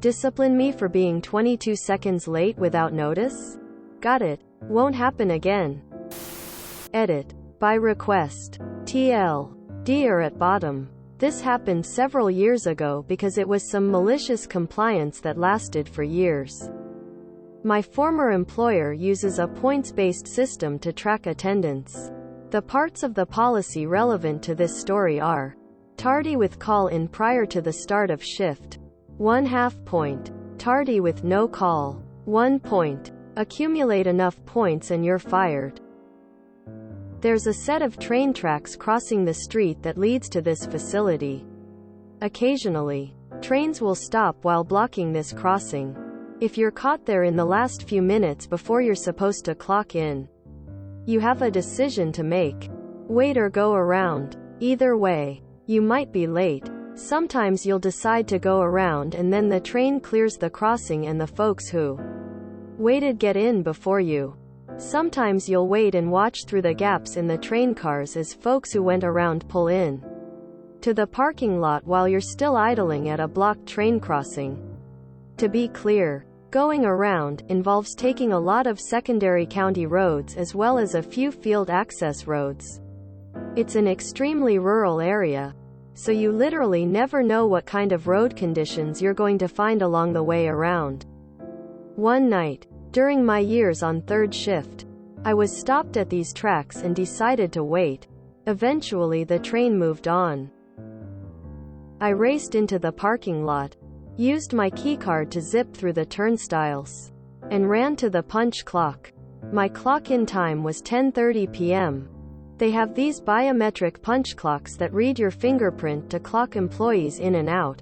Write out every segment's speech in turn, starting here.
Discipline me for being 22 seconds late without notice? Got it. Won't happen again. Edit. By request. TL. Dear at bottom. This happened several years ago because it was some malicious compliance that lasted for years. My former employer uses a points-based system to track attendance. The parts of the policy relevant to this story are: tardy with call-in prior to the start of shift, 1/2 point. Tardy with no call, 1 point. Accumulate enough points and you're fired. There's a set of train tracks crossing the street that leads to this facility. Occasionally, trains will stop while blocking this crossing. If you're caught there in the last few minutes before you're supposed to clock in, you have a decision to make. Wait or go around. Either way, you might be late. Sometimes you'll decide to go around and then the train clears the crossing and the folks who waited get in before you. Sometimes you'll wait and watch through the gaps in the train cars as folks who went around pull in to the parking lot while you're still idling at a blocked train crossing. To be clear, going around involves taking a lot of secondary county roads as well as a few field access roads. It's an extremely rural area, so you literally never know what kind of road conditions you're going to find along the way around. One night, during my years on third shift, I was stopped at these tracks and decided to wait. Eventually the train moved on. I raced into the parking lot, used my keycard to zip through the turnstiles, and ran to the punch clock. My clock-in time was 10:30 p.m. They have these biometric punch clocks that read your fingerprint to clock employees in and out.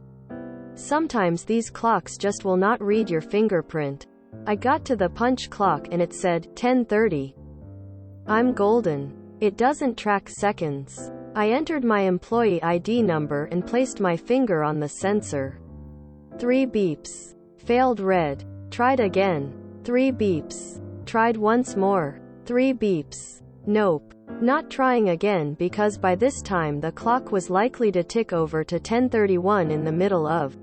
Sometimes these clocks just will not read your fingerprint. I got to the punch clock and it said 10:30. I'm golden. It doesn't track seconds. I entered my employee ID number and placed my finger on the sensor. 3 beeps. Failed red. Tried again. 3 beeps. Tried once more. 3 beeps. Nope. Not trying again because by this time the clock was likely to tick over to 10:31 in the middle of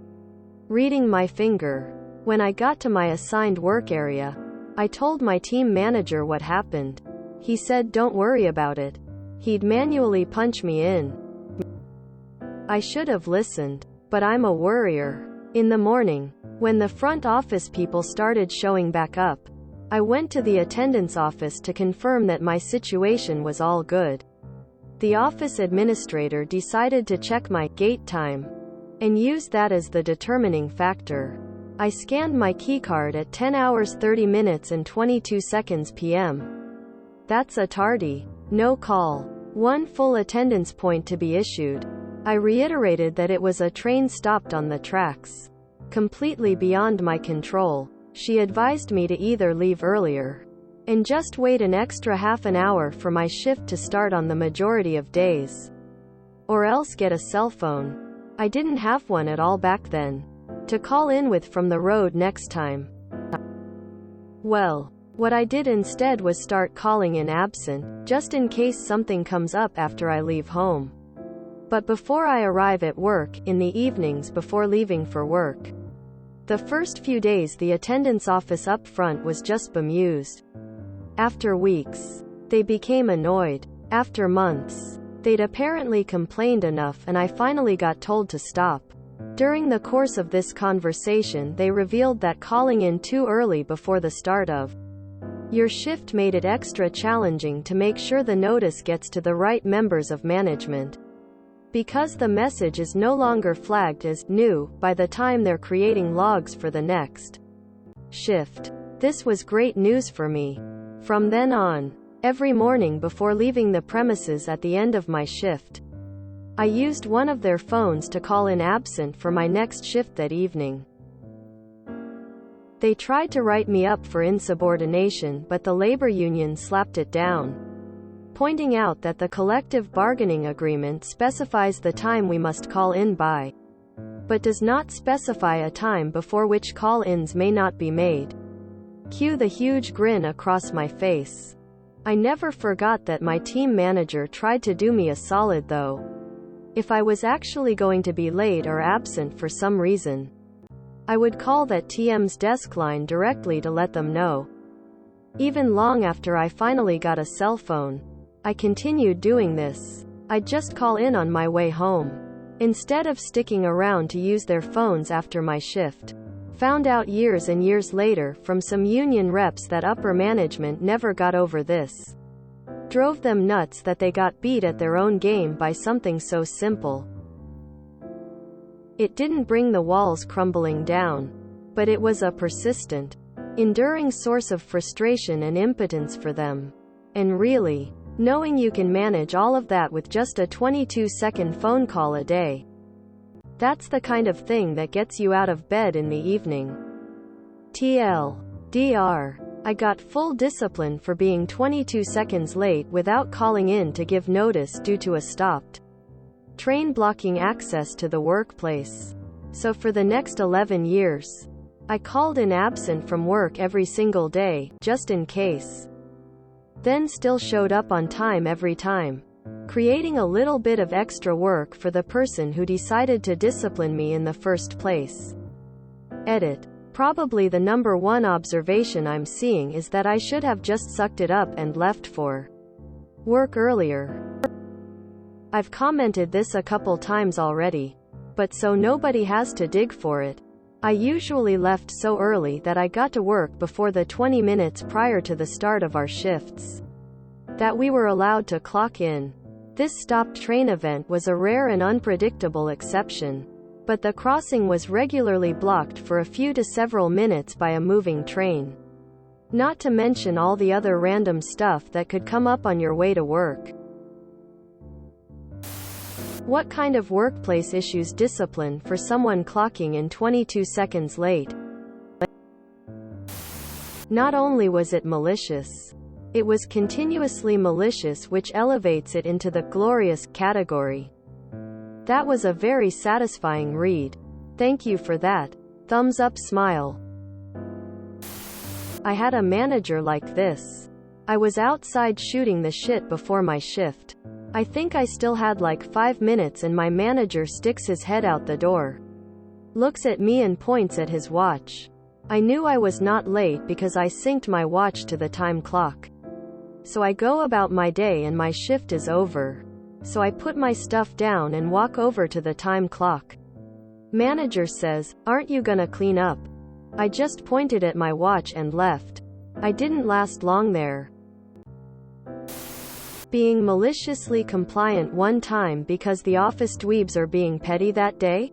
reading my finger. When I got to my assigned work area, I told my team manager what happened. He said don't worry about it. He'd manually punch me in. I should have listened, but I'm a worrier. In the morning, when the front office people started showing back up, I went to the attendance office to confirm that my situation was all good. The office administrator decided to check my gate time and used that as the determining factor. I scanned my keycard at 10 hours 30 minutes and 22 seconds p.m. That's a tardy, no call, 1 full attendance point to be issued. I reiterated that it was a train stopped on the tracks. Completely beyond my control, she advised me to either leave earlier and just wait an extra half an hour for my shift to start on the majority of days, or else get a cell phone. I didn't have one at all back then to call in with from the road next time. Well, what I did instead was start calling in absent, just in case something comes up after I leave home. But before I arrive at work, in the evenings before leaving for work. The first few days the attendance office up front was just bemused. After weeks, they became annoyed. After months, they'd apparently complained enough and I finally got told to stop. During the course of this conversation they revealed that calling in too early before the start of your shift made it extra challenging to make sure the notice gets to the right members of management, because the message is no longer flagged as new by the time they're creating logs for the next shift. This was great news for me. From then on, every morning before leaving the premises at the end of my shift, I used one of their phones to call in absent for my next shift that evening. They tried to write me up for insubordination, but the labor union slapped it down, pointing out that the collective bargaining agreement specifies the time we must call in by, but does not specify a time before which call-ins may not be made. Cue the huge grin across my face. I never forgot that my team manager tried to do me a solid though. If I was actually going to be late or absent for some reason, I would call that TM's desk line directly to let them know. Even long after I finally got a cell phone, I continued doing this. I'd just call in on my way home, instead of sticking around to use their phones after my shift. Found out years and years later from some union reps that upper management never got over this. Drove them nuts that they got beat at their own game by something so simple. It didn't bring the walls crumbling down, but it was a persistent, enduring source of frustration and impotence for them. And really, knowing you can manage all of that with just a 22-second phone call a day, that's the kind of thing that gets you out of bed in the evening. TLDR. I got full discipline for being 22 seconds late without calling in to give notice due to a stopped train blocking access to the workplace. So for the next 11 years, I called in absent from work every single day, just in case. Then still showed up on time every time, creating a little bit of extra work for the person who decided to discipline me in the first place. Edit. Probably the number one observation I'm seeing is that I should have just sucked it up and left for work earlier. I've commented this a couple times already, but so nobody has to dig for it, I usually left so early that I got to work before the 20 minutes prior to the start of our shifts that we were allowed to clock in. This stopped train event was a rare and unpredictable exception, but the crossing was regularly blocked for a few to several minutes by a moving train. Not to mention all the other random stuff that could come up on your way to work. What kind of workplace issues discipline for someone clocking in 22 seconds late? Not only was it malicious, it was continuously malicious, which elevates it into the glorious category. That was a very satisfying read. Thank you for that. Thumbs up smile. I had a manager like this. I was outside shooting the shit before my shift. I think I still had like 5 minutes and my manager sticks his head out the door, looks at me and points at his watch. I knew I was not late because I synced my watch to the time clock. So I go about my day and my shift is over. So I put my stuff down and walk over to the time clock. Manager says, "Aren't you gonna clean up?" I just pointed at my watch and left. I didn't last long there. Being maliciously compliant one time because the office dweebs are being petty that day?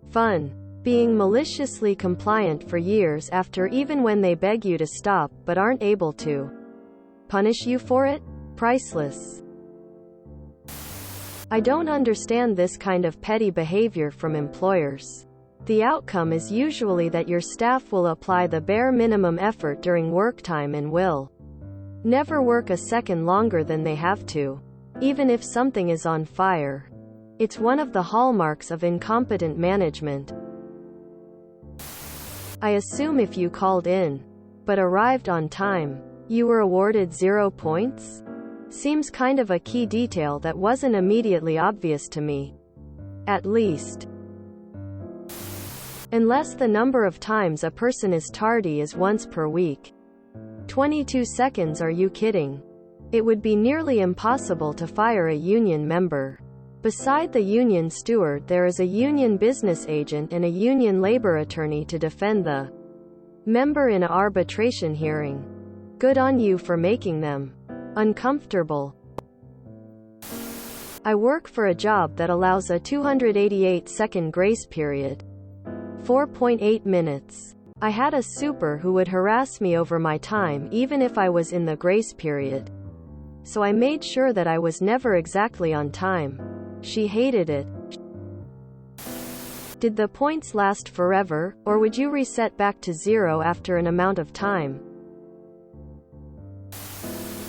Fun. Being maliciously compliant for years after, even when they beg you to stop but aren't able to punish you for it? Priceless. I don't understand this kind of petty behavior from employers. The outcome is usually that your staff will apply the bare minimum effort during work time and will never work a second longer than they have to, even if something is on fire. It's one of the hallmarks of incompetent management. I assume if you called in, but arrived on time, you were awarded 0 points? Seems kind of a key detail that wasn't immediately obvious to me. At least. Unless the number of times a person is tardy is once per week. 22 seconds, are you kidding? It would be nearly impossible to fire a union member. Beside the union steward, there is a union business agent and a union labor attorney to defend the member in an arbitration hearing. Good on you for making them uncomfortable. I work for a job that allows a 288-second grace period. 4.8 minutes. I had a super who would harass me over my time even if I was in the grace period. So I made sure that I was never exactly on time. She hated it. Did the points last forever, or would you reset back to 0 after an amount of time?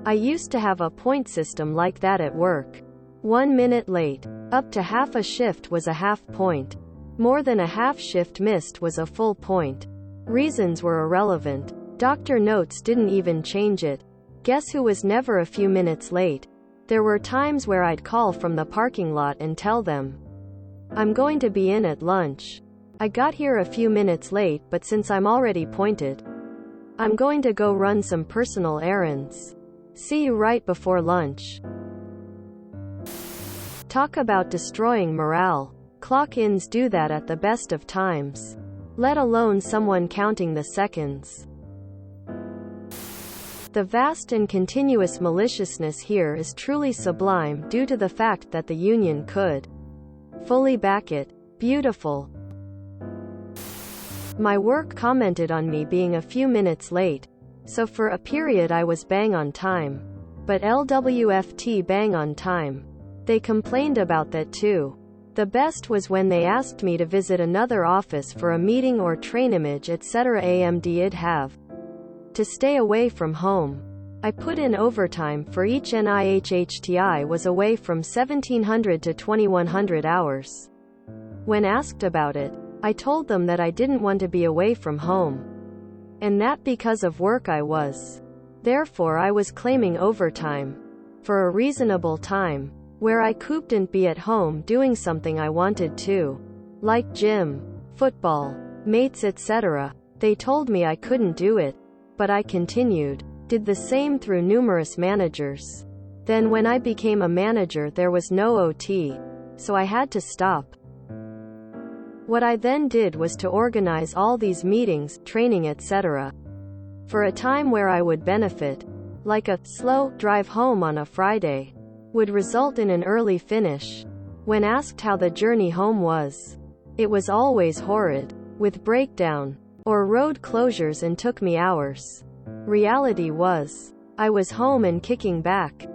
I used to have a point system like that at work. 1 minute late, up to half a shift was a half point. More than a half shift missed was a full point. Reasons were irrelevant. Doctor notes didn't even change it. Guess who was never a few minutes late? There were times where I'd call from the parking lot and tell them, "I'm going to be in at lunch." I got here a few minutes late, but since I'm already pointed, I'm going to go run some personal errands. See you right before lunch. Talk about destroying morale. Clock-ins do that at the best of times, let alone someone counting the seconds. The vast and continuous maliciousness here is truly sublime due to the fact that the union could fully back it. Beautiful. My work commented on me being a few minutes late, so for a period I was bang on time. But LWFT bang on time. They complained about that too. The best was when they asked me to visit another office for a meeting or train image etc. I'd have to stay away from home. I put in overtime for each NIHHTI was away from 1700 to 2100 hours. When asked about it, I told them that I didn't want to be away from home, and that because of work I was. Therefore I was claiming overtime for a reasonable time, where I couldn't be at home doing something I wanted to, like gym, football, mates etc. They told me I couldn't do it, but I continued. Did the same through numerous managers. Then when I became a manager there was no OT, so I had to stop. What I then did was to organize all these meetings, training etc. for a time where I would benefit, like a slow drive home on a Friday, would result in an early finish. When asked how the journey home was, it was always horrid, with breakdown or road closures and took me hours. Reality was, I was home and kicking back.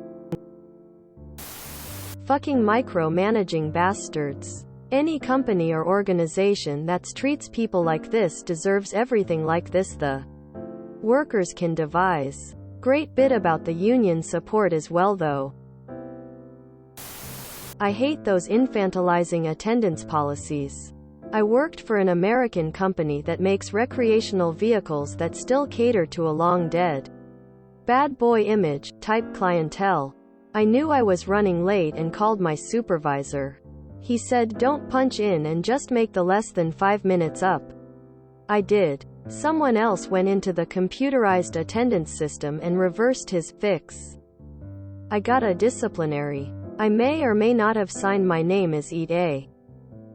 Fucking micromanaging bastards. Any company or organization that treats people like this deserves everything like this the workers can devise. Great bit about the union support as well though. I hate those infantilizing attendance policies. I worked for an American company that makes recreational vehicles that still cater to a long dead bad boy image type clientele. I knew I was running late and called my supervisor. He said don't punch in and just make the less than 5 minutes up. I did. Someone else went into the computerized attendance system and reversed his fix. I got a disciplinary. I may or may not have signed my name as EA.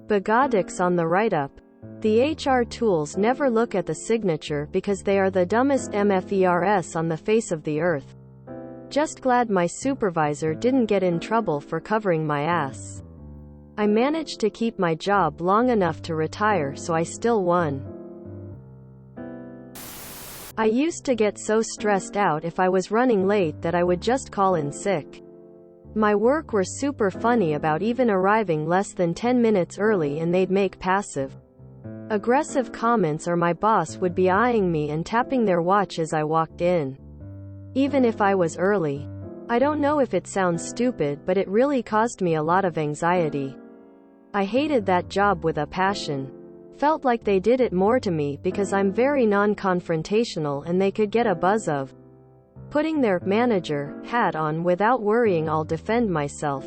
Begodix on the write-up. The HR tools never look at the signature because they are the dumbest MFERS on the face of the earth. Just glad my supervisor didn't get in trouble for covering my ass. I managed to keep my job long enough to retire, so I still won. I used to get so stressed out if I was running late that I would just call in sick. My work were super funny about even arriving less than 10 minutes early, and they'd make passive aggressive comments, or my boss would be eyeing me and tapping their watch as I walked in, even if I was early. I don't know if it sounds stupid, but it really caused me a lot of anxiety. I hated that job with a passion. Felt like they did it more to me because I'm very non-confrontational and they could get a buzz of putting their manager hat on without worrying I'll defend myself.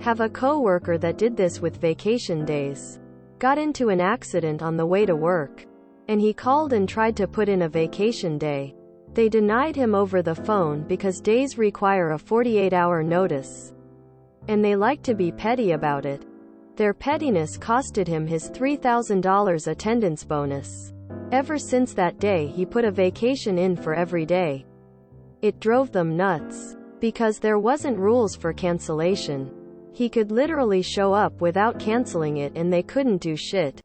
Have a coworker that did this with vacation days. Got into an accident on the way to work, and he called and tried to put in a vacation day. They denied him over the phone because days require a 48-hour notice, and they like to be petty about it. Their pettiness costed him his $3,000 attendance bonus. Ever since that day he put a vacation in for every day. It drove them nuts, because there wasn't rules for cancellation. He could literally show up without canceling it and they couldn't do shit.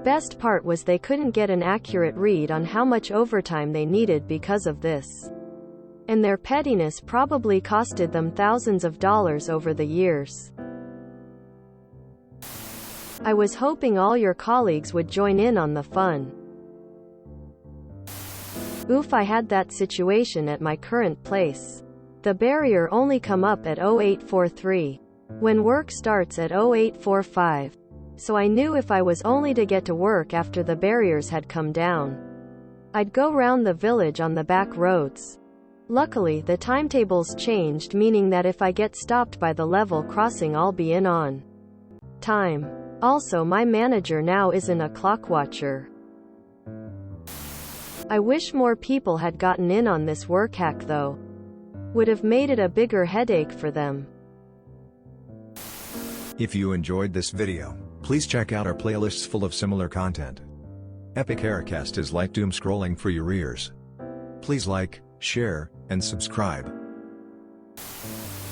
Best part was they couldn't get an accurate read on how much overtime they needed because of this. And their pettiness probably costed them thousands of dollars over the years. I was hoping all your colleagues would join in on the fun. Oof, I had that situation at my current place. The barrier only come up at 0843. When work starts at 0845. So I knew if I was only to get to work after the barriers had come down, I'd go round the village on the back roads. Luckily, the timetables changed, meaning that if I get stopped by the level crossing I'll be in on time. Also, my manager now isn't a clock watcher. I wish more people had gotten in on this work hack though. Would have made it a bigger headache for them. If you enjoyed this video, please check out our playlists full of similar content. Epic Aircast is like doom scrolling for your ears. Please like, share, and subscribe.